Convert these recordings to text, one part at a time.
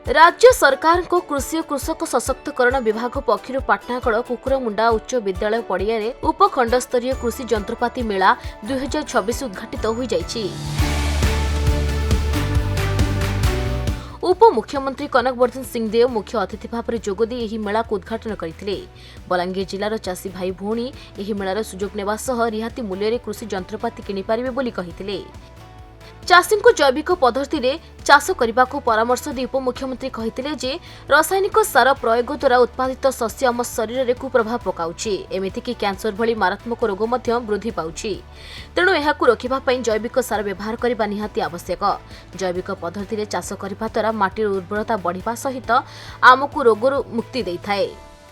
राज्य सरकार को कृषि और कृषक सशक्तिकरण विभाग पक्षर पाटनागढ़ कुकुरमुंडा उच्च विद्यालय पड़िया उपखंड स्तरीय कृषि जंत्रपाति मेला 2026 उद्घाटित हो जाइछि। उप मुख्यमंत्री कनकवर्धन सिंहदेव मुख्य अतिथि भाव में जोगदी एही मेला को उद्घाटन करथिले। बलांगीर जिलार चाषी भाई भौणी एही मेलार सुजोग नेबा सह रिहाती मूल्य रे कृषि जंत्रपाति किनि पारिबे बोली कहिथिले। चाषी को जैविक पद्धति रे चाष करने को परामर्श दी उपमुख्यमंत्री कहिथिले जे रासायनिक सार प्रयोग द्वारा उत्पादित शस्य आम शरीर रे कुप्रभाव पकाउछि, एमिति कि कैंसर भली मारात्मक रोग मध्य वृद्धि पाउछि। तेणु एहाकु रोकिबा पई जैविक सार व्यवहार करबा निहाती आवश्यक। जैविक पद्धति रे चाष करबा द्वारा माटीर उर्वरता बढ़िबा सहित आमकु रोगरु मुक्ति दैथाय।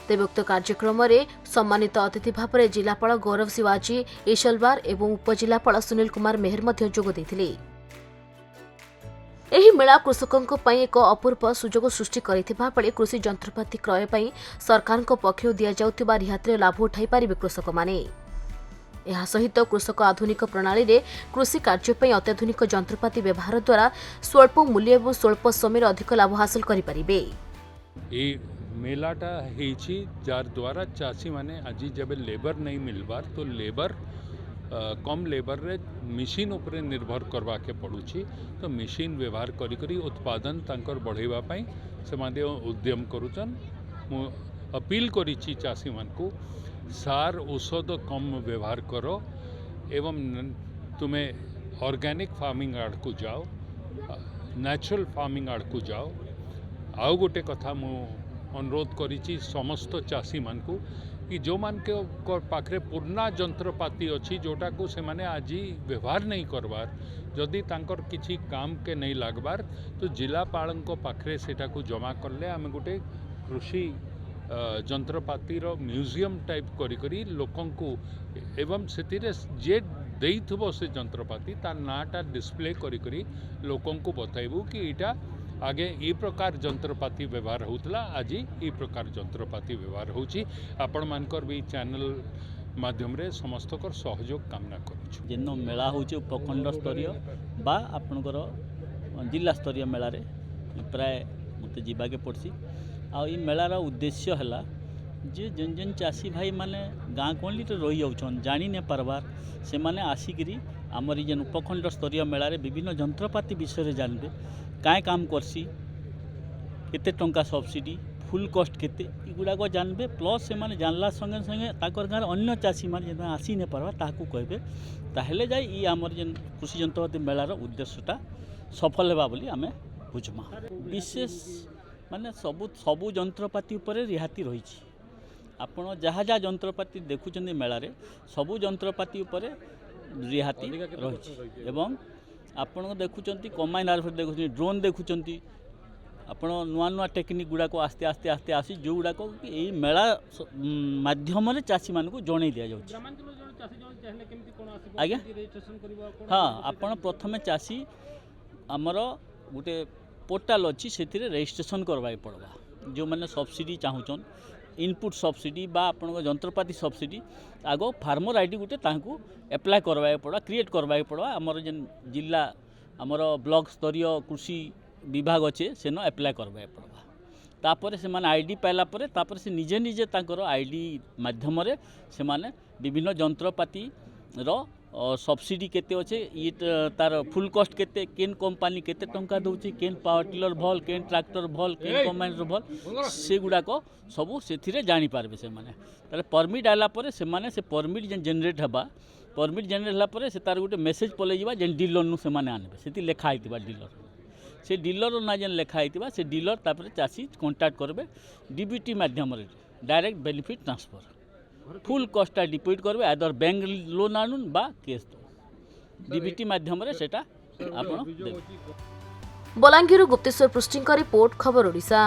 तेबे उक्त कार्यक्रम में सम्मानित अतिथि भाव में जिलापाल गौरव शिवाजी ईशलवार एवं उपजिलापाल सुनील कुमार मेहर मध्य जोग दैथिले। एही मेला कृषकों पई एक अपूर्व सुजोग सृष्टि करिथिबा बेले कृषि जंत्रपाति क्रय पई सरकार पक्षरु दिया जाउथिबा रिहातिर लाभ उठाई पारिबे कृषक माने। एहा सहित कृषक आधुनिक प्रणाली रे कृषि कार्य पई अत्याधुनिक जंत्रपाति व्यवहार द्वारा स्वल्प मूल्य एवं स्वल्प समय अधिक लाभ हासिल करि पारिबे। ए मेलाटा हेछि जार द्वारा चाषी माने आज जब लेबर नहीं मिलबार तो लेबर कम लेबर रे मशीन उपरे निर्भर करवा के पड़ुछि। तो मशीन व्यवहार करी करी उत्पादन तांकर बढ़ेबा पई से माने उद्यम करूछन। मु अपील करिछि चाषी मान को सार औषध कम व्यवहार करो एवं तुम्हें ऑर्गेनिक फार्मिंग आड़ को जाओ, नेचुरल फार्मिंग आड़ को जाओ। आउ गोटे कथा मु अनुरोध करिछि समस्त चाषी मान को कि जो मान के पाखरे पुराना जंत्रपाति अच्छी जोटा को से माने आज व्यवहार नहीं करवार, जदि तांकर किछि काम के नहीं लागबार तो जिलापाल पाखरे सेटा को जमा करले आम गोटे कृषि जंत्रपाति म्यूजियम टाइप करी करी लोकं को एवं से जे देइथबो से जंत्रपाति तार नाटा डिस्प्ले करी करी लोकं को बताइबू कि इटा आगे ये प्रकार जंत्रपाति व्यवहार होतला, आज ये प्रकार जंत्रपाति व्यवहार होची। आपण मानकर भी चैनल माध्यम रे समस्त कर सहयोग कामना करूछु। जेन मेला होची उपखंड स्तरीय बा आपनकर जिला स्तरीय मेला रे प्राय मते जीवा के पड़सी। आ ई मेलार उद्देश्य हला जे जेन जेन चाषी भाई माने गाँ गहली रही जाउछन जानी ने पारबार से माने आसिकरी आमर जेन उपखंड स्तरीय मेला रे विभिन्न जंत्रपाति विषय जानबे, काय काम करसी, केते टंका सब्सिडी, फुल कॉस्ट केते इगुड़ा को जानबे। प्लस से माने जानला संगे संगे ताकर गाँव अन्य चाषी माने जेना आसी ने पारबा ताकू कहबे, ताहेले जाई ई आमर जेन कृषि जंत्रपाति मेलार उद्देश्यटा सफल हेबा बोली आमे बुझमा। विशेष माने सबु जंत्रपाति उपरे रिहाती रहिछि। आपण जहाँ जहाँ जंत्रपाति देखुचंदी मेला रे सबु जंत्रपाति उपरे रिहाती रहिछि। एवं आपण देखुचंती कम्बाइन हार्वेस्टर देखुचंती, ड्रोन देखुचंती, आपण नुआ नुआ टेक्निक गुड़ा को आस्ते आस्ते आस्ते आसी जो गुड़ा को यही मेला माध्यम रे चाषी मान को जणै दिया जाउछि। आज्ञा हाँ, आपण प्रथमे चाषी आमर गोटे पोर्टाल अच्छी से रजिस्ट्रेशन करवाई पड़वा। जो मैंने सब्सिडी चाहूचन इनपुट सब्सिडी बा आपण जंत्रपाति सब्सिडी आगो फार्मर आईडी गोटे तांको एप्लाय करवाई पड़वा, क्रिएट करवाई पड़वा। आमर जेन जिला आमर ब्लॉक स्तरीय कृषि विभाग अच्छे सेन एप्लाय करवाई पड़वा। तापर से माने आईडी पाइला परे तापर से निजे निजे तांकर आईडी माध्यम रे से माने विभिन्न जंत्रपाति रो सब्सिडी केते अच्छे, ये तार फुल कॉस्ट केते, केन कंपनी केते टंका दउची, केन पावर टिलर भल, केन ट्रैक्टर भल, केन कम्बाइनर भल, से गुड़ा को सबू से जानी पारबे। से माने ताले परमिट आला परे से माने से परमिट जेन जनरेट हबा, परमिट जनरेट हला परे से तार गोटे मेसेज पले जिबा जेन डीलर नु से माने आनबे। सेति लेखा आइतिबा डीलर, से डीलर ना जेन लेखा आइतिबा से डीलर तापर चासी कांटेक्ट करबे डीबीटी माध्यम रे direct benefit transfer full cost deposit करबे। आदर बैंक लोन आनुन बा केस दो डीबीटी माध्यम रे सेटा आपण देबे। बलांगीर गुप्तेश्वर पृष्टिंक रिपोर्ट खबर ओडिशा।